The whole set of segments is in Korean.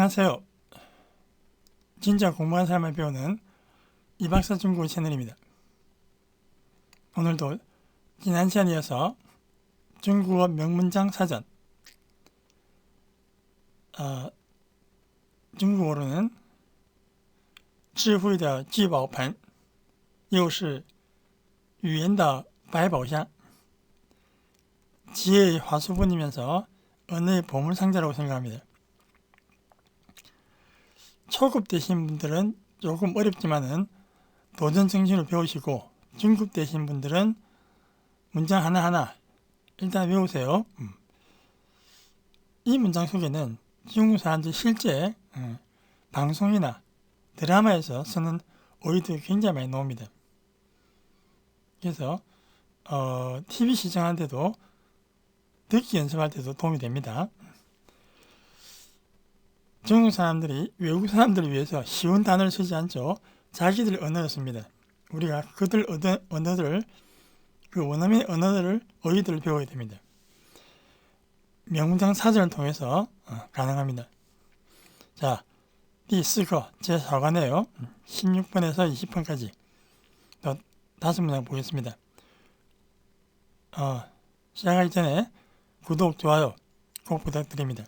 안녕하세요. 진짜 공부한 사람을 배우는 이박사 중국어 채널입니다. 오늘도 지난 시간에 이어서 중국어 명문장 사전 중국어로는 智慧的聚宝盆又是语言的百宝箱 지혜의 화수분이면서 언어의 보물상자라고 생각합니다. 초급 되신 분들은 조금 어렵지만은 도전 정신으로 배우시고 중급 되신 분들은 문장 하나하나 일단 외우세요. 이 문장 속에는 중국 사람들이 실제 방송이나 드라마에서 쓰는 어휘들이 굉장히 많이 나옵니다. 그래서 TV 시청할 때도 듣기 연습할 때도 도움이 됩니다. 중국 사람들이 외국 사람들을 위해서 쉬운 단어를 쓰지 않죠. 자기들 언어를 씁니다. 우리가 그들 언어들을 그 원어민의 언어들을 어휘들을 배워야 됩니다. 명문장 사전을 통해서 가능합니다. 자, 디스커 제 4관에요. 16번에서 20번까지 또 5문장 보겠습니다. 시작하기 전에 구독, 좋아요 꼭 부탁드립니다.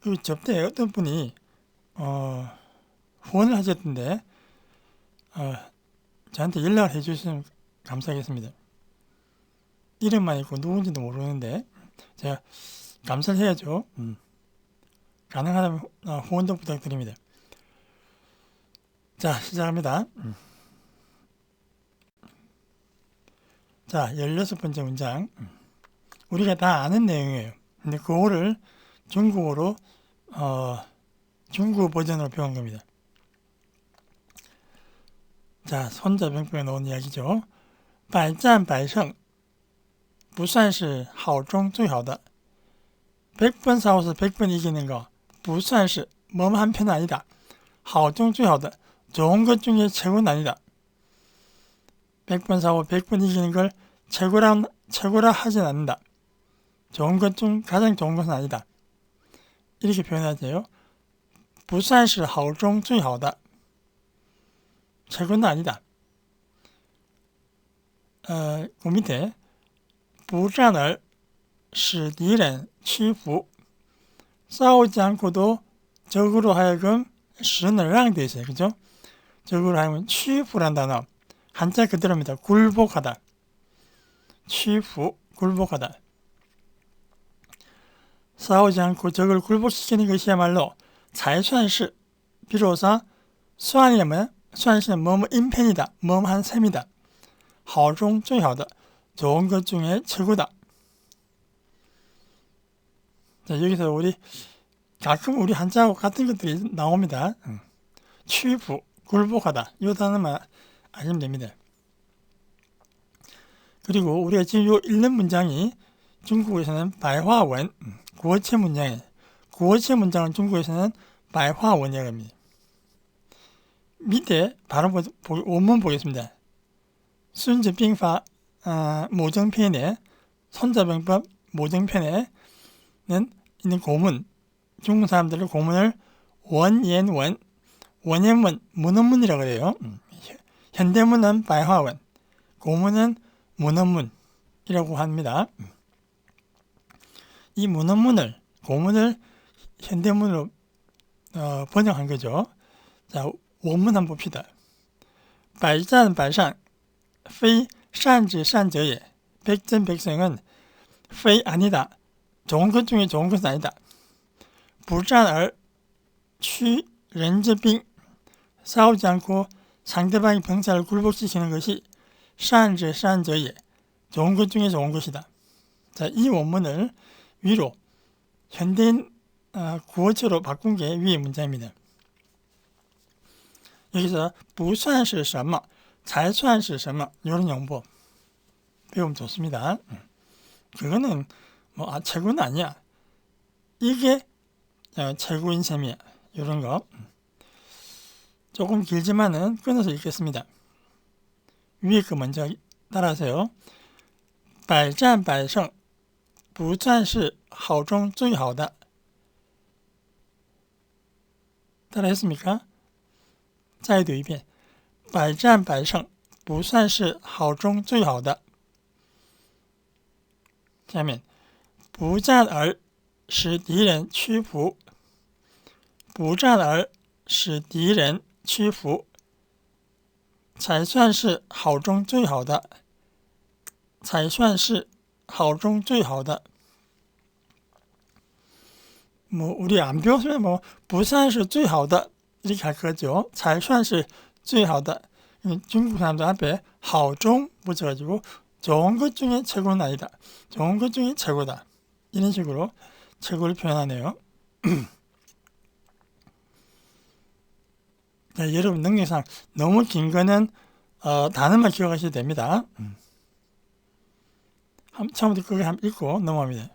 그 접대에 어떤 분이 후원을 하셨던데 저한테 연락을 해주시면 감사하겠습니다. 이름만 있고 누군지도 모르는데 제가 감사를 해야죠. 가능하다면 후원도 부탁드립니다. 자, 시작합니다. 자, 16번째 문장. 우리가 다 아는 내용이에요. 근데 그거를 중국어로 중국어 버전으로 배운 겁니다. 자, 손자병법에 나온 이야기죠. 百战百胜不算是好中最好的 100번 싸워서 100번 이기는 거 不算是 뭐뭐 한 편은 아니다. 好中最好的 좋은 것 중에 최고는 아니다. 100번 싸워 100번 이기는 걸 최고라 하진 않는다. 좋은 것 중 가장 좋은 것은 아니다. 이렇게 표현하세요. 不算是好中最好的 최고는 아니다. 그 밑에 不战而使敌人屈服 싸우지 않고도 적으로 하여금 使는 랑되어 있어요. 그죠? 적으로 하여금屈服란 단어 한자 그대로입니다. 굴복하다. 취부, 굴복하다. 싸우지 않고 적을 굴복시키는 것이야말로 才算是 비로소 수완이라면 수완시는 뭐뭐 인편이다. 뭐뭐 한 셈이다. 好中最好的 좋은 것 중에 최고다. 자, 여기서 가끔 우리 한자하고 같은 것들이 나옵니다. 취부, 굴복하다. 이 단어만 아시면 됩니다. 그리고 우리가 지금 요 읽는 문장이 중국에서는白话文, 구어체 문장이에요. 구어체 문장은 중국에서는 白话文이라고 합니다. 밑에 바로 원문 보겠습니다. 순즈빙파 모정편에 손자병법 모정편에는 있는 고문, 중국 사람들은 고문을 원옌원, 원옌원, 문어문이라고 해요. 현대문은 白话文, 고문은 문어문이라고 합니다. 이 문어문을, 고문을 현대문으로 번역한 거죠. 자, 원문 한번 봅시다. 百战百胜非善之善者也 백전백승은 非 아니다. 좋은 것 중에 좋은 것은 아니다. 不战而屈人之兵 싸우지 않고 상대방의 병사를 굴복시키는 것이 善之善者也 좋은 것 중에 좋은 것이다. 자, 이 원문을 위로 현대인 구어체로 바꾼 게 위의 문장입니다. 여기서 不算是什么才算是什么 이런 용법 배우면 좋습니다. 그거는 최고는 아니야. 이게 최고인 셈이야. 이런 거 조금 길지만은 끊어서 읽겠습니다. 위에 거 먼저 따라하세요. 百战百胜不算是好中最好的. 따라 했습니까? 再读一遍. 百战百胜不算是好中最好的. 下面不战而使敌人屈服. 不战而使敌人屈服才算是好中最好的. 才算是好中最好的. 우리 안 배웠으면 不算是最好的 이렇게 할 거죠. 才算是最好的. 중국 사람들 앞에 好中 붙여가지고 좋은 것 중에 최고는 아니다. 좋은 것 중에 최고다. 이런 식으로 최고를 표현하네요. 네, 여러분 능력상 너무 긴 거는 단어만 기억하셔도 됩니다. 처음부터 그거 한번 읽고 넘어갑니다.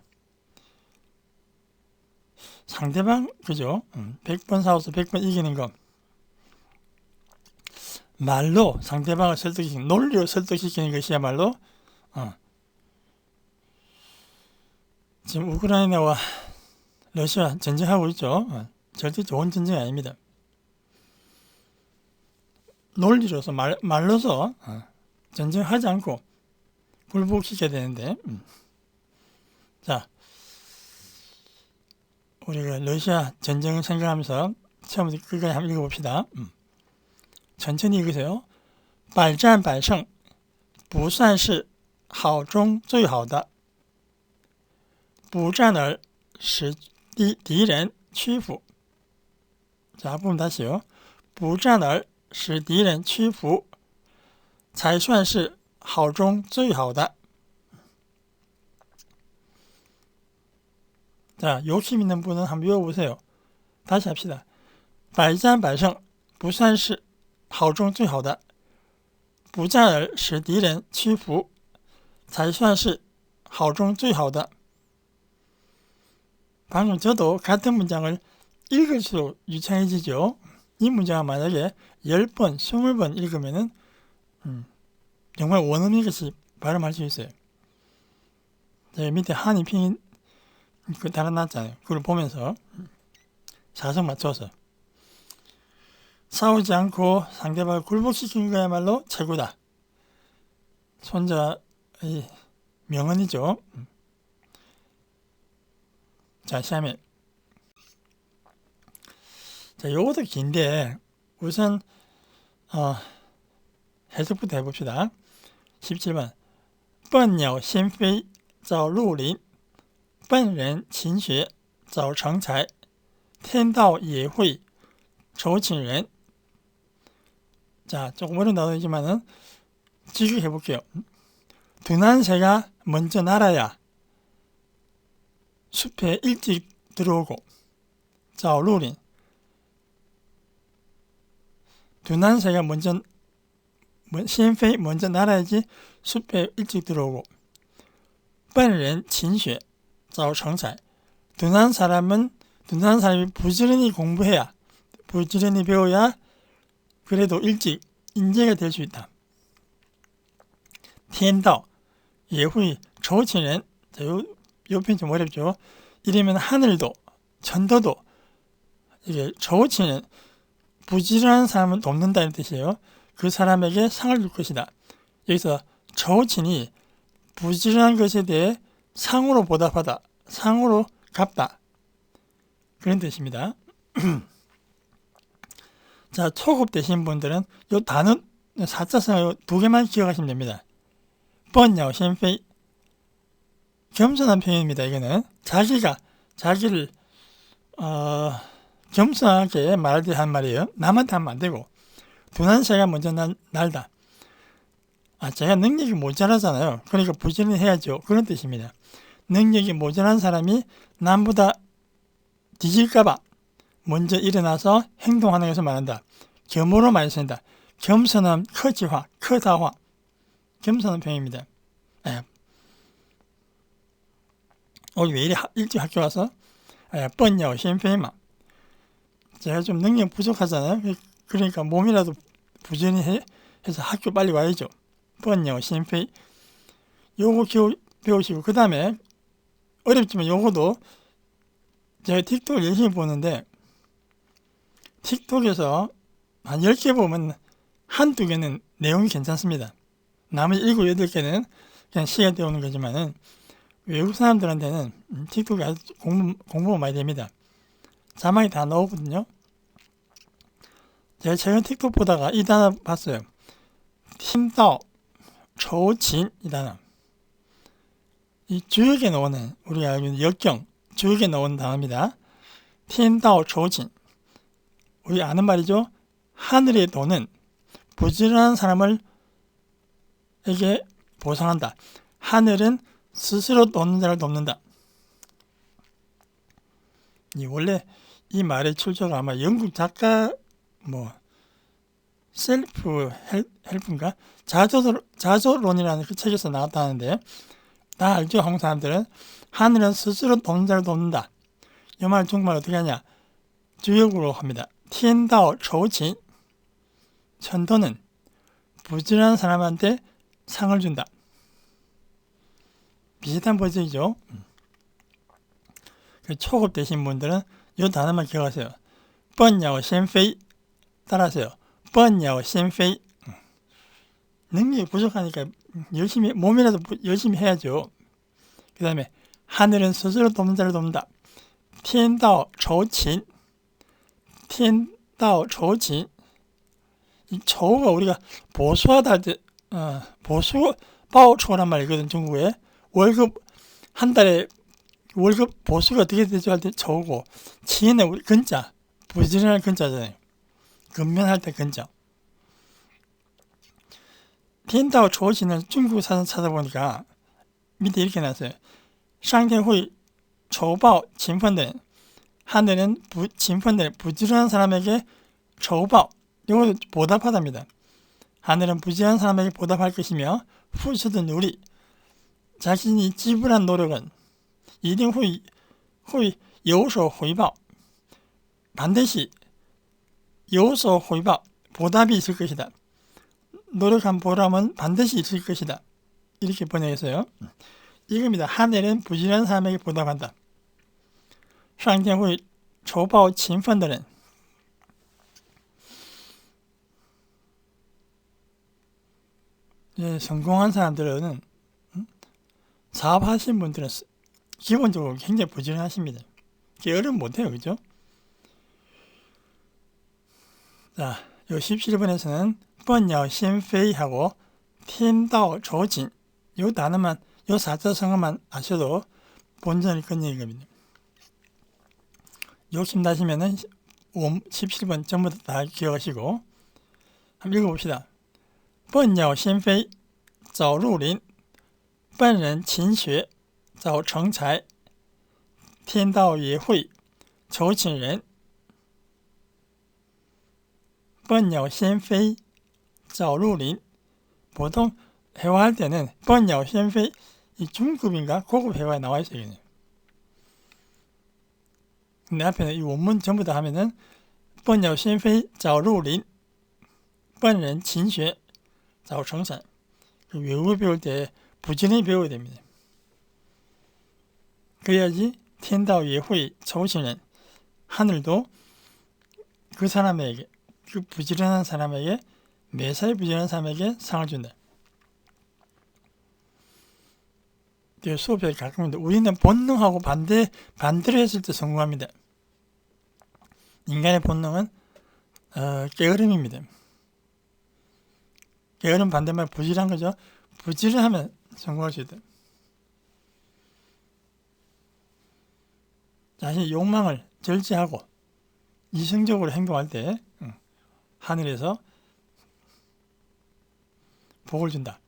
상대방 그죠? 100번 싸워서 100번 이기는 거. 말로 상대방을 설득시키는, 논리로 설득시키는 것이야말로 지금 우크라이나와 러시아 전쟁하고 있죠. 절대 좋은 전쟁이 아닙니다. 논리로서 말로서 전쟁하지 않고 굴복시켜야 되는데. 자, 우리가 러시아 전쟁을 생각하면서 처음부터 끝까지 한번 읽어봅시다. 천천히 읽으세요. 百战百胜不算是好中最好的. 不战而使敌人屈服. 자, 앞부분 다시요. 不战而使敌人屈服才算是好中最好的. 자, 욕심 있는 분은 한번 외워보세요. 다시 합시다. 百战百胜不算是好中最好的. 不战而使敌人屈服才算是好中最好的. 방금 저도 같은 문장을 읽을수록 유창해지죠. 이 문장을 만약에 10번, 20번 읽으면은 정말 원어민같이 발음할 수 있어요. 밑에 한이 핑 달아놨잖아요. 그걸 보면서 자석 맞춰서 싸우지 않고 상대방을 굴복시키는 거야말로 최고다. 손자의 명언이죠. 자, 下面 자, 요것도 긴데 우선 해석부터 해봅시다. 17번 笨鸟先飞找鹿林笨人勤学找成才天道也会酬请人. 자, 조금 어려운 단어이지만은 지금 해볼게요. 둔한 새가 먼저 날아야 숲에 일찍 들어오고. 找鹿林 둔한 새가 먼저 先飞 먼저 날아야지 숲에 일찍 들어오고. 笨人勤学找成才 둔한 사람이 부지런히 공부해야 부지런히 배워야 그래도 일찍 인재가 될 수 있다. 天道也会酬请人. 요 표현 좀 어렵죠. 이러면 하늘도 천도도 이게酬치는 부지런한 사람을 돕는다는 뜻이에요. 그 사람에게 상을 줄 것이다. 여기서酬친이 부지런한 것에 대해 상으로 보답하다, 상으로 갚다, 그런 뜻입니다. 자, 초급 되신 분들은 요 단어 사자성어 2개만 기억하시면 됩니다. 笨鸟先飞 겸손한 표현입니다. 이거는 자기를 겸손하게 말할 때 한 말이에요. 남한테 하면 안 되고. 둔한 새가 먼저 날다. 제가 능력이 모자라잖아요. 그러니까 부지런히 해야죠. 그런 뜻입니다. 능력이 모자란 사람이 남보다 뒤질까봐 먼저 일어나서 행동하는 것을 말한다. 겸으로 많이 쓴다. 겸손한 커지화, 커다화. 겸손한 표현입니다. 왜 이리 일찍 학교 와서 笨鸟先飞마. 제가 좀 능력 부족하잖아요. 그러니까 몸이라도 부지런히 해서 학교 빨리 와야죠. 笨鸟先飞. 요거 배우시고 그 다음에 어렵지만 요거도 제가 틱톡을 열심히 보는데 틱톡에서 한 10개 보면 한두 개는 내용이 괜찮습니다. 나머지 7, 8개는 그냥 시간 때우는 거지만은 외국 사람들한테는 틱톡이 아주 공부가 많이 됩니다. 자막이 다 나오거든요. 제가 최근 틱톡 보다가 이 단어 봤어요. 팀다오 초진 이 단어. 이 주역에 나오는 우리가 알고 있는 역경 주역에 나오는 단어입니다. 팀다오 초진. 우리 아는 말이죠. 하늘에 도는 부지런한 사람을 에게 보상한다. 하늘은 스스로 돕는 자를 돕는다. 원래 이 말의 출처가 아마 영국 작가 셀프 헬프인가? 자조론이라는 그 책에서 나왔다는데 다 알죠? 한국 사람들은 하늘은 스스로 돕는 자를 돕는다. 이 말 중국말 어떻게 하냐? 주역으로 합니다. 티엔다오 초진 천도는 부지런한 사람한테 상을 준다. 비슷한 버전이죠. 초급 되신 분들은 이 단어만 기억하세요. 뻔야오 셴페이 따라하세요. 뻔야오 셴페이. 능력이 부족하니까 열심히 몸이라도 열심히 해야죠. 그 다음에 하늘은 스스로 돕는 자를 돕는다. 티엔다오 초진 티엔다오 초진. 이 초가 우리가 보수하다 할 때 보수 바오초란 말이거든. 중국에 월급 한 달에 월급 보수가 어떻게 되죠 할 때 초고 치인의 우리 근자 부지런한 근자잖아요. 근면할 때 근자. 틴다오 초지는 중국 사전 찾아보니까 밑에 이렇게 나왔어요. 상天会酬报勤奋的人 하늘은勤奋的人 부지런한 사람에게酬报이거 보답하답니다. 하늘은 부지런한 사람에게 보답할 것이며 후수든 우리 자신이 지불한 노력은 이定会有所回报 반드시 有所回报 보답이 있을 것이다. 노력한 보람은 반드시 있을 것이다. 이렇게 번역했어요. 이겁니다. 하늘은 부지런한 사람에게 보답한다. 上天会酬报勤奋的人 성공한 사람들은 사업하신 분들은 기본적으로 굉장히 부지런하십니다. 게으름 못해요. 그죠? 자, 요 17번에서는 뻔야오 셴페이하고 틴다오 조진 요 단어만 요 사자성어만 아셔도 본전을 끝내는 겁니다. 욕심 나시면은 17번 전부 다 기억하시고 한번 읽어봅시다. 笨鸟先飞早入林笨人勤学早成才天道也会酬请人笨鸟先飞早入林보통 회화할 때는 笨鸟先飞 이 중급인가 고급 회화에 나와 있어요. 근데 앞에는 이 원문 전부 다 하면은 笨鸟先飞早入林笨人勤学早成才 외국어 배울 때 부지런히 배워야 됩니다. 그래야지天道也会酬请人 하늘도 그 사람에게 그 부지런한 사람에게 매사에 부지런한 사람에게 상을 준다. 수업에 가끔 우리는 본능하고 반대로 했을 때 성공합니다. 인간의 본능은 게으름입니다. 게으름 반대말 부지런한 거죠. 부지런하면 성공할 수 있다. 자신의 욕망을 절제하고 이성적으로 행동할 때 하늘에서 복을 준다.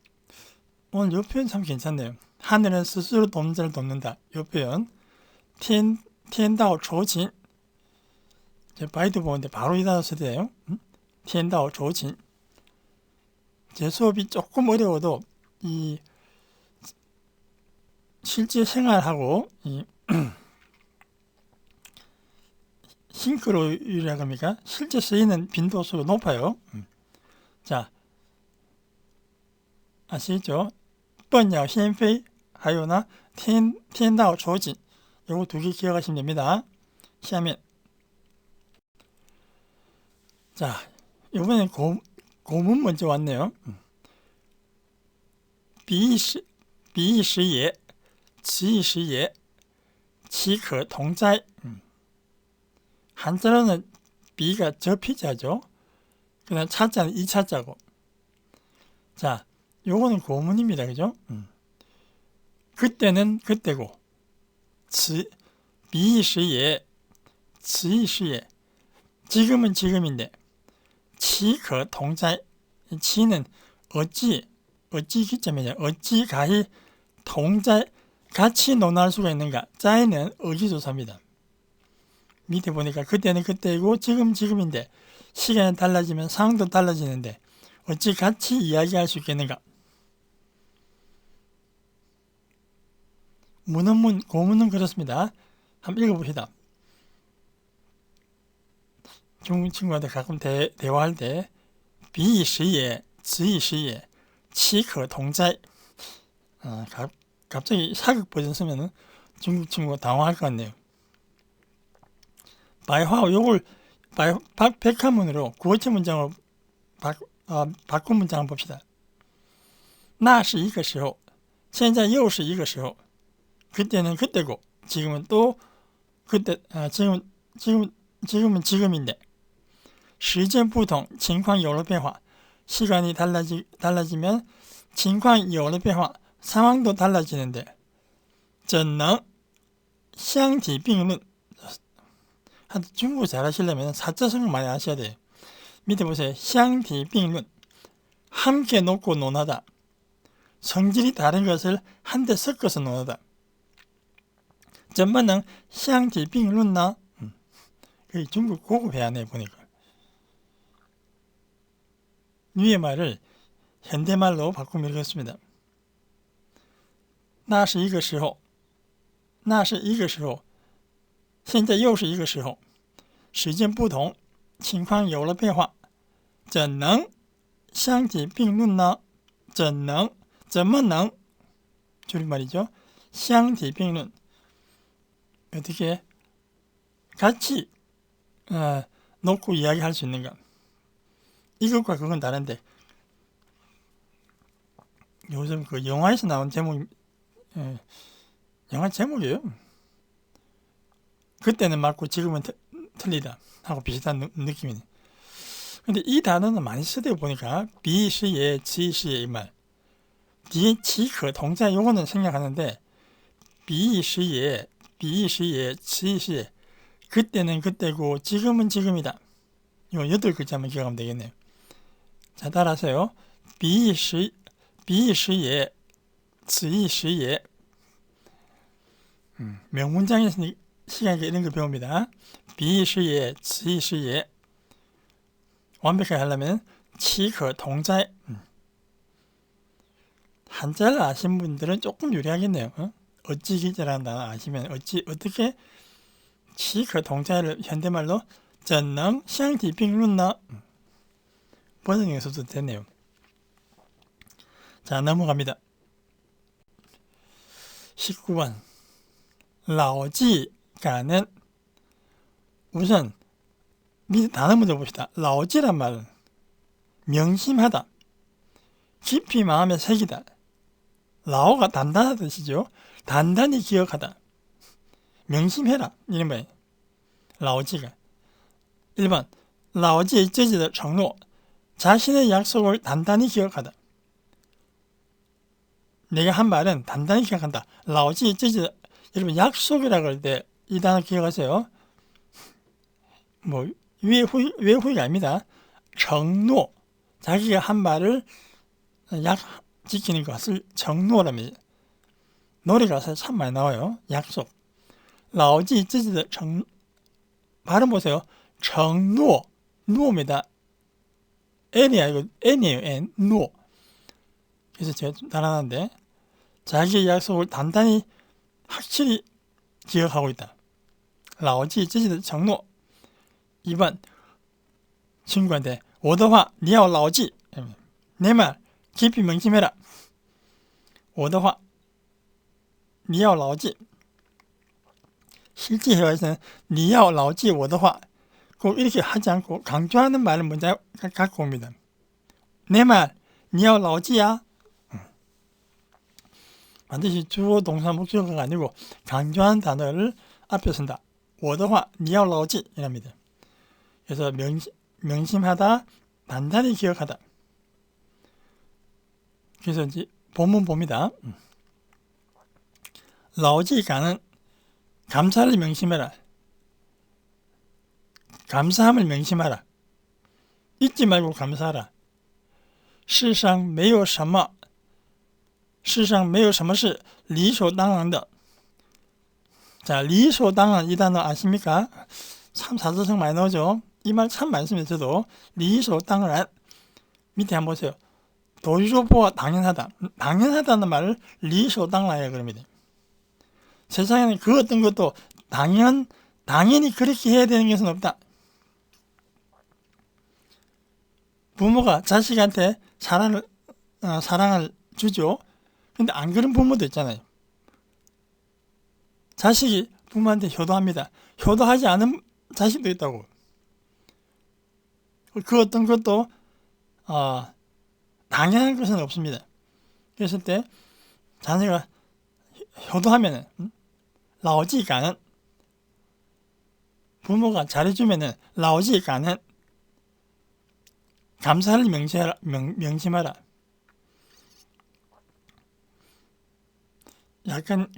오늘 이 표현 참 괜찮네요. 하늘은 스스로 돕는 자를 돕는다. 이 표현 天道酬勤 제가 바이트 보는데 바로 이 단어 쓰대요. 天道酬勤 제 수업이 조금 어려워도 이 실제 생활하고 이 싱크로율이라고 합니까? 실제 쓰이는 빈도수가 높아요. 자, 아시죠? 笨鸟先飞还有呢天道酬勤 요거 2개 기억하시면 됩니다. 下面 자, 이번엔 고문 먼저 왔네요. 比翼时也 词义时也 其可同哉. 한자로는 비가 접히자죠. 그다음 차자는 2차자고. 자, 요거는 고문입니다. 그죠? 그때는 그때고. 比翼时也 词义时也 지금은 지금인데 其可同哉 치는 어찌 기점이냐 어찌 가히 동자 같이 논할 수가 있는가. 자이는 의기조사입니다. 밑에 보니까 그때는 그때이고 지금 지금인데 시간이 달라지면 상황도 달라지는데 어찌 같이 이야기할 수 있겠는가. 문헌문 고문은 그렇습니다. 한번 읽어봅시다. 중국 친구한테 가끔 대화할 때比翼时也词义时也其可同哉. 갑자기 사극 버전 쓰면은 중국 친구가 당황할 것 같네요. 바이화 요걸 백화문으로 구어체 문장으로 바꾼 문장을 봅시다. 那是一个时候现在又是一个时候 그때는 그때고 지금은 또 그때 지금은 지금인데 时间不同情况有了变化 시간이 달라지면 情况有了变化 상황도 달라지는데 怎能相提并论 중국어 잘하시려면 사자성어 많이 하셔야 돼요. 밑에 보세요. 相提并论 함께 놓고 논하다. 성질이 다른 것을 한데 섞어서 논하다. 怎么能相提并论呢? 중국 고급 해안에 보니까 위의 말을 현대말로 바꾸면 이렇습니다. 那是一个时候那是一个时候现在又是一个时候时间不同情况有了变化怎能相提并论呢怎么能 줄임말이죠. 相提并论 어떻게 같이 놓고 이야기할 수 있는가. 이것과 그건 다른데 요즘 그 영화에서 나온 제목 영화 제목이에요. 그때는 맞고 지금은 틀리다 하고 비슷한 느낌이네. 근데 이 단어는 많이 쓰다 보니까 비시예, 지시예 이 말 뒤에 지可동자 요거는 생략하는데 비시예, 지시예 그때는 그때고 지금은 지금이다. 요 8글자만 기억하면 되겠네요. 자, 따라서요. 비시예, 지시예 명문장에서 시간에 이런 걸 배웁니다. 비시예, 지시예 완벽하게 하려면 치可동자 한자를 아시는 분들은 조금 유리하겠네요. 어찌 기자라는 단어 아시면 어떻게 치可동자를 현대말로 怎能相提并论呢? 번역에서도 되네요. 자, 넘어갑니다. 19번 라오지가는 우선 밑에 단어 먼저 봅시다. 라오지란 말은 명심하다, 깊이 마음에 새기다. 라오가 단단하다는 뜻이죠. 단단히 기억하다, 명심해라 이런 말이에요. 라오지가 1번 라오지의 제지의承诺 자신의 약속을 단단히 기억하다. 내가 한 말은 단단히 기억한다. 라오지의 제지 여러분 약속이라고 할 때 이 단어 기억하세요. 뭐 외후가 아닙니다. 承诺 자기가 한 말을 지키는 것을 承诺랍니다. 노래 가사에 참 많이 나와요. 약속. 라오지 제지의 발음 보세요. 承诺 노입니다. N이 아니고 N이에요. N. 노. 그래서 제가 좀 단단한데 자기의 약속을 단단히 확실히 기억하고 있다. 라오지 제지의 承诺 2번 친구한테 我的话你要牢记 내 말 깊이 명심해라. 我的话你要牢记. 실제 회화에서는 你要牢记我的话. 꼭 이렇게 하지 않고 강조하는 말을 먼저 갖고 옵니다. 내 말, 你要牢记야. 반드시 주어 동사 목적어가 아니고 강조하는 단어를 앞에 쓴다. 我的话你要牢记 이랍니다. 그래서 명심하다, 단단히 기억하다. 그래서 이제 본문 봅니다. 牢记感은 감사를 명심해라. 감사함을 명심하라. 잊지 말고 감사하라. 世上没有什么是理所当然的. 자, 理所当然이 단어 아십니까? 참 사조성 많이 나오죠. 이 말 참 많습니다. 저도 理所当然 밑에 한번 보세요. 도리조보와 당연하다. 당연하다는 말을 理所当然이라고 합니다. 세상에는 그 어떤 것도 당연히 그렇게 해야 되는 것은 없다. 부모가 자식한테 사랑을 주죠. 근데 안 그런 부모도 있잖아요. 자식이 부모한테 효도합니다. 효도하지 않은 자식도 있다고. 그 어떤 것도 당연한 것은 없습니다. 그랬을 때 자녀가 효도하면은 牢记感은 부모가 잘해주면은 牢记感은 감사를 명심하라. 약간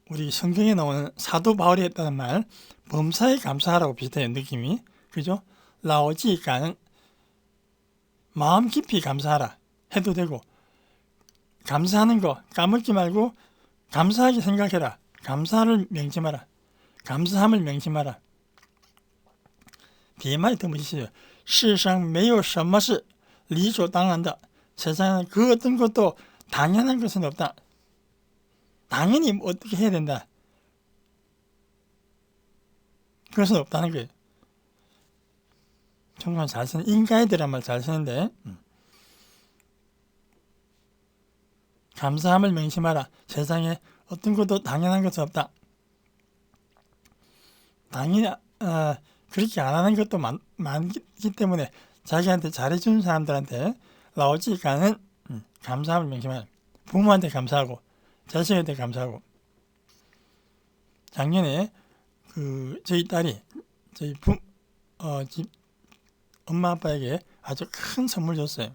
우리 성경에 나오는 사도 바울이 했다는 말 범사에 감사하라고 비슷해요. 느낌이. 그죠? 牢记感은 마음 깊이 감사하라 해도 되고 감사하는 거 까먹지 말고 감사하게 생각해라. 감사를 명심하라. 감사함을 명심하라. 뒤에 말이 더 멋있어요. 世上没有什么是理所当然的. 세상에는 그 어떤 것도 당연한 것은 없다. 당연히 어떻게 해야 된다. 그것은 없다는 거예요. 정말 잘 쓰는 인가이드란 말 잘 쓰는데 감사함을 명심하라. 세상에 어떤 것도 당연한 것은 없다. 당연히 그렇게 안 하는 것도 많기 때문에 자기한테 잘해주는 사람들한테 牢记感은 감사함을 명심하라. 부모한테 감사하고 자식한테 감사하고. 작년에 저희 딸이 저희 집 엄마 아빠에게 아주 큰 선물 줬어요.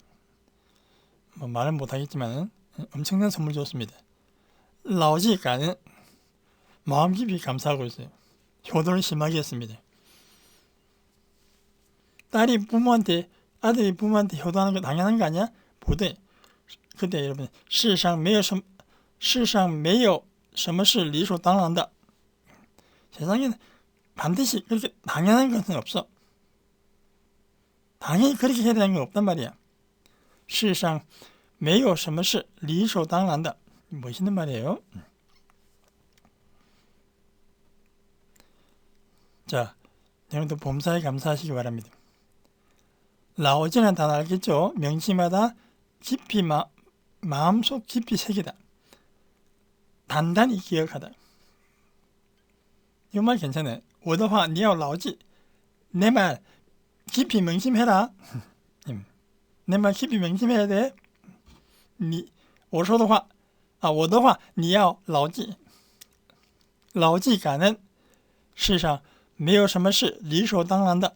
뭐 말은 못하겠지만 엄청난 선물 줬습니다. 牢记感은 마음 깊이 감사하고 있어요. 효도를 심하게 했습니다. 아들이 부모한테 효도하는 거 당연한 거 아니야? 보대. 그때 여러분 世上没有什么是理所当然的. 세상에는 반드시 그렇게 당연한 것은 없어. 당연히 그렇게 해야 되는 건 없단 말이야. 世上没有什么是理所当然的. 멋있는 말이에요. 자, 여러분도 범사에 감사하시기 바랍니다. 牢记라는 단어 알겠죠? 명심하다, 깊이 마음속 깊이 새기다. 단단히 기억하다. 이 말 괜찮아요. 我的话你要牢记. 내 말 깊이 명심해라. 내 말 깊이 명심해야 돼. 我说的话我的话你要牢记. 牢记感은世上没有什么是理所当然的.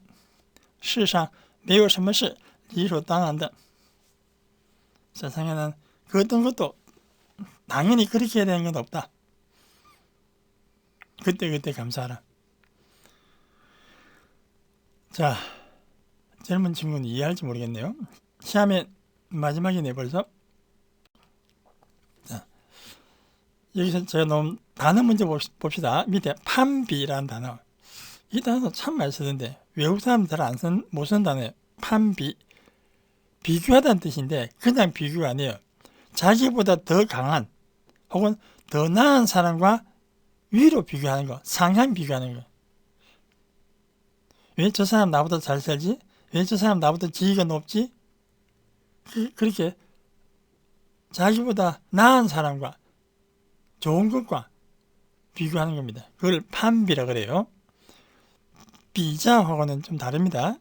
世上没有什么是理所当然的. 세상에는 그 어떤 것도 당연히 그렇게 해야 되는 건 없다. 그때 감사하라. 자, 젊은 친구는 이해할지 모르겠네요. 시험에 마지막이네 벌써. 자, 여기서 제가 놓은 단어 문제 봅시다. 밑에 판비라는 단어. 이 단어 참 많이 쓰던데 외국 사람 잘 못 쓰는 단어예요. 판비. 비교하다는 뜻인데 그냥 비교가 아니에요. 자기보다 더 강한 혹은 더 나은 사람과 위로 비교하는 거, 상향 비교하는 거. 왜 저 사람 나보다 잘 살지? 왜 저 사람 나보다 지위가 높지? 그렇게 자기보다 나은 사람과 좋은 것과 비교하는 겁니다. 그걸 판비라 그래요. 비자하고는 좀 다릅니다.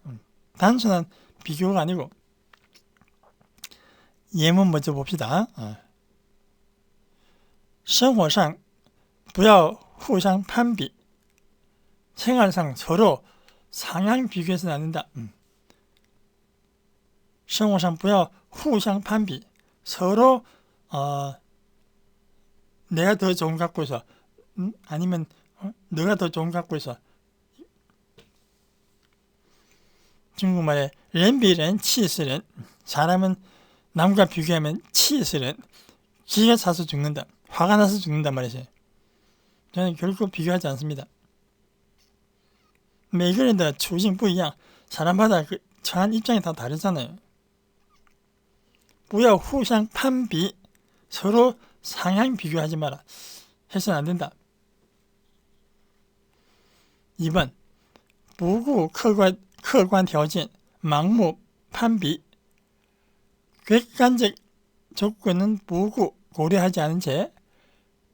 단순한 비교가 아니고. 예문 먼저 봅시다. 生活上不要互相攀比. 생활상 서로 상향 비교해서는 안 된다. 生活上不要互相攀比. 서로 내가 더 좋은 거 갖고 있어. 아니면 너가 더 좋은 거 갖고 있어. 중국말에 人比人气死人. 사람은 남과 비교하면气死人. 기가 차서 죽는다. 화가 나서 죽는단 말이지. 저는 결코 비교하지 않습니다. 每个人的处境不一样. 사람마다 그 처한 입장이 다 다르잖아요. 不要互相攀比. 서로 상향 비교하지 마라. 해서는 안 된다. 2번 不顾客观条件盲目攀比. 객관적 조건은 보고 고려하지 않은 채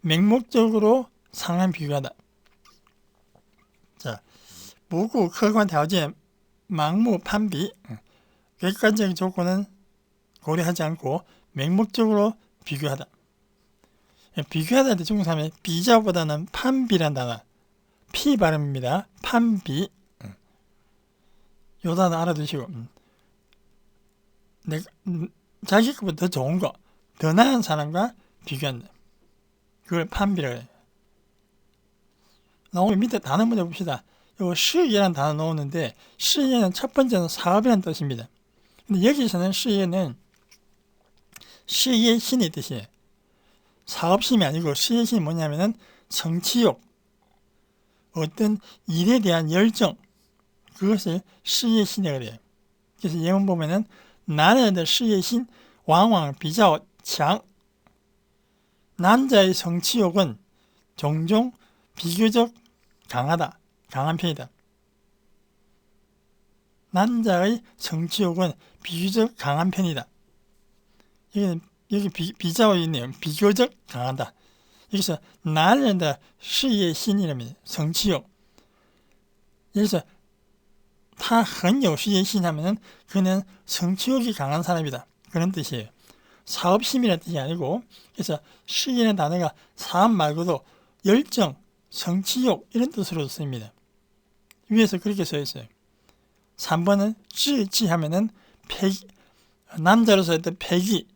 맹목적으로 상향 비교하다. 자, 보고客观条件盲目攀比. 객관적 조건은 고려하지 않고 맹목적으로 비교하다. 비교하다 할 때 중국 사람이 비자보다는 판비란 단어, 피 발음입니다. 판비. 요 단어 알아두시고, 자기 것보다 더 좋은 거, 더 나은 사람과 비교한다. 그걸 판비라고 해요. 오늘 밑에 단어 먼저 봅시다. 요 시예라는 단어 나오는데, 시예는 첫 번째는 사업이라는 뜻입니다. 근데 여기서는 시예는 시의 신의 뜻이에요. 사업심이 아니고 시의 신이 뭐냐면은 성취욕, 어떤 일에 대한 열정, 그것을 시의 신이라고 그래요. 그래서 예문 보면은 男人的事业心往往比较强. 남자의 성취욕은 종종 비교적 강하다. 강한 편이다. 남자의 성취욕은 비교적 강한 편이다. 여기 비자어 있네요. 비교적 강하다. 여기서 男人的事业心이라면 성취욕. 여기서 他很有事业心하면은 그는 성취욕이 강한 사람이다. 그런 뜻이에요. 사업심이라는 뜻이 아니고, 그래서 시라는 단어가 사업 말고도 열정, 성취욕 이런 뜻으로 씁니다. 위에서 그렇게 써 있어요. 3번은 志气 하면은 패기, 남자로서 했던 패기,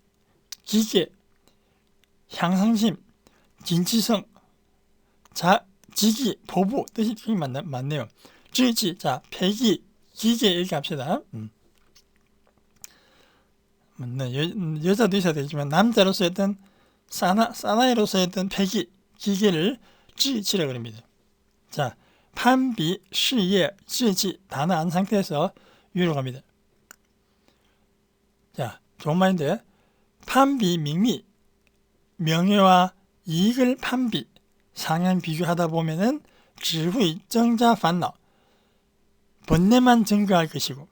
기계, 향상심, 진취성, 지기, 보부 뜻이 맞네요. 志气, 자, 패기, 기계 이렇게 합시다. 여자도 있어야 되지만 남자로서 했던 사나이로서 했던 패기, 기계를 志气라고 합니다. 자, 판비, 시예, 志气 단어 안 상태에서 위로 갑니다. 자, 좋은 말인데 판비, 명미, 명예와 이익을 판비, 상향 비교하다 보면은 只会增加烦恼, 번뇌만 증가할 것이고,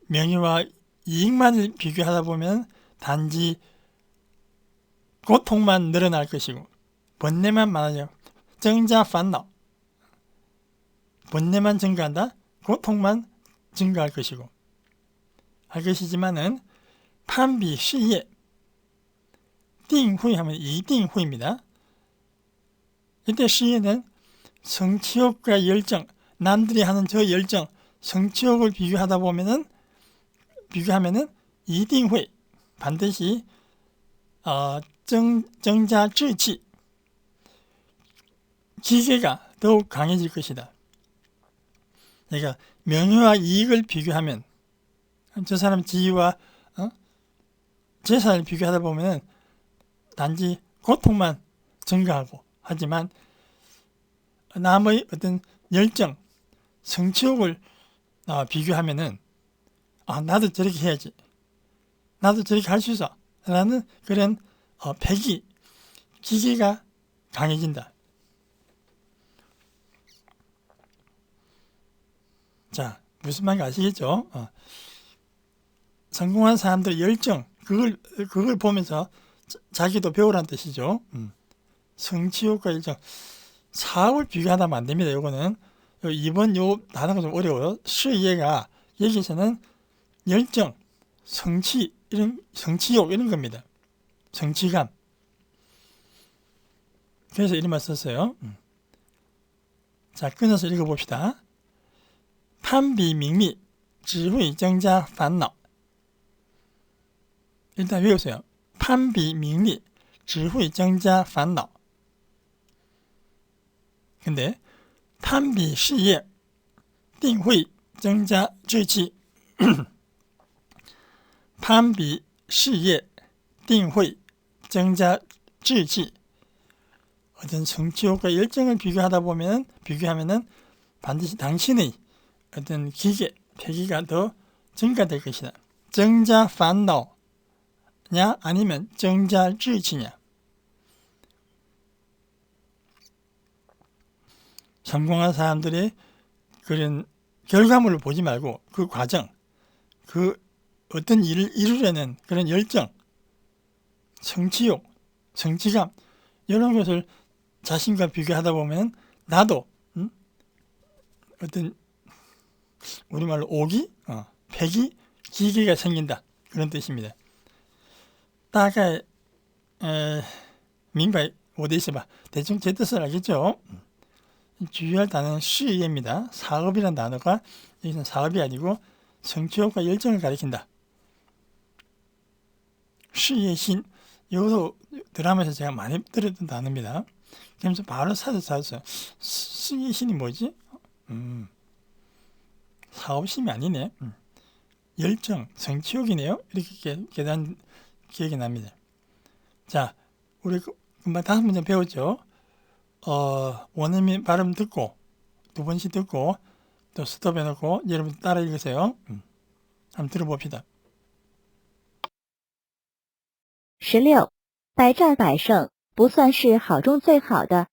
명예와 이익만을 비교하다 보면 단지 고통만 늘어날 것이고, 번뇌만 많아져. 增加烦恼, 번뇌만 증가한다. 고통만 증가할 것이고, 할 것이지만은 판비 시예, 定会 하면 이定会입니다. 이때 시예는 성취욕과 열정, 남들이 하는 저 열정, 성취욕을 비교하면은 이定会 반드시增加志气, 기계가 더욱 강해질 것이다. 그러니까 명예와 이익을 비교하면, 저 사람 지위와 재산을 비교하다 보면 단지 고통만 증가하고, 하지만 남의 어떤 열정, 성취욕을 비교하면은 나도 저렇게 해야지, 나도 저렇게 할 수 있어 라는 그런 패기, 기계가 강해진다. 자, 무슨 말인지 아시겠죠? 성공한 사람들의 열정, 그걸 보면서 자기도 배우라는 뜻이죠. 성취욕과 일정. 사업을 비교하면 안 됩니다. 요거는 이번 요 단어가 좀 어려워요. 시예가 여기서는 열정, 성취욕 이런 겁니다. 성취감. 그래서 이름을 썼어요. 자, 끊어서 읽어봅시다. 판비명리, 只会增加烦恼. 일단 외우세요. 판비명리, 只会增加烦恼. 근데 판비事业定会增加志气. 판비事业定会增加志气. 어떤 성취욕과 열정을 비교하면은 반드시 당신의 어떤 기계, 패기가 더 증가될 것이다. 增加烦恼냐 아니면 增加志气냐. 성공한 사람들의 그런 결과물을 보지 말고 그 과정, 그 어떤 일을 이루려는 그런 열정, 성취욕, 성취감 이런 것을 자신과 비교하다 보면 나도 어떤 우리말로 오기, 패기, 기계가 생긴다. 그런 뜻입니다. 大概明白我的意思吧. 대충 제 뜻을 알겠죠? 주요할 단어는 시예입니다. 사업이라는 단어가 여기서는 사업이 아니고 성취욕과 열정을 가리킨다. 시예신, 이것도 드라마에서 제가 많이 들었던 단어입니다. 그러면서 바로 찾았어요. 시예신이 뭐지? 사업심이 아니네. 열정, 성취욕이네요. 이렇게 계단 기억이 납니다. 자, 우리 금방 5문제 배웠죠? 원어민 발음 듣고 2번씩 듣고 또 스톱해놓고 여러분 따라 읽으세요. 한번 들어봅시다. 16. 百战百胜不算是好中最好的，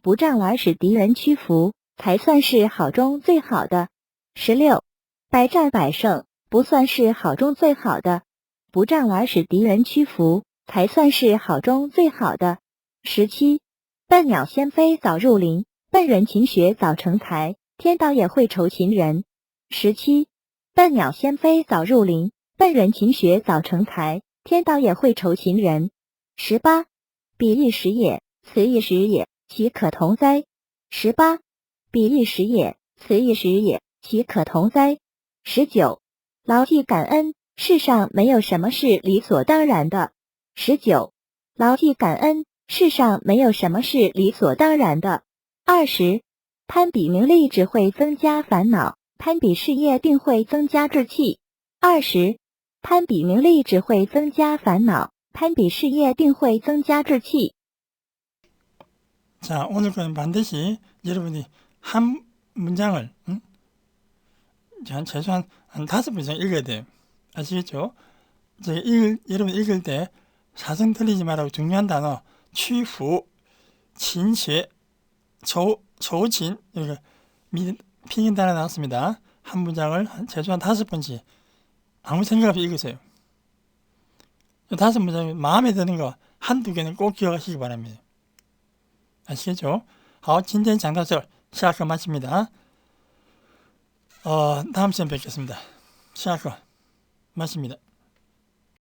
不战而使敌人屈服才算是好中最好的。16. 百战百胜不算是好中最好的，不战而使敌人屈服才算是好中最好的。17. 笨鸟先飞早入林，笨人勤学早成才，天道也会酬勤人。17. 笨鸟先飞早入林，笨人勤学早成才，天道也会酬勤人。18. 彼一时也，此一时也，其可同哉？18. 彼一时也，此一时也，其可同哉？19. 牢记感恩，世上没有什么是理所当然的。19. 牢记感恩，世上没有什么是理所当然的。20. 攀比名利只会增加烦恼，攀比事业定会增加志气。20. 攀比名利只会增加烦恼，攀比事业定会增加志气。 자, 오늘 거는 반드시 여러분이 한 문장을 최소한 한 5번 이상 읽어야 돼요. 아시겠죠? 여러분 읽을 때 사성 틀리지 말라고 중요한 단어 취후, 진쉐, 조진 이렇게拼音 단어 나왔습니다. 한 문장을 최소한 5번씩 아무 생각 없이 읽으세요. 5문장이 마음에 드는 거 한두 개는 꼭 기억하시기 바랍니다. 아시겠죠? 好，今天讲到这儿，下课마칩니다. 다음 시간에 뵙겠습니다. 下课마칩니다.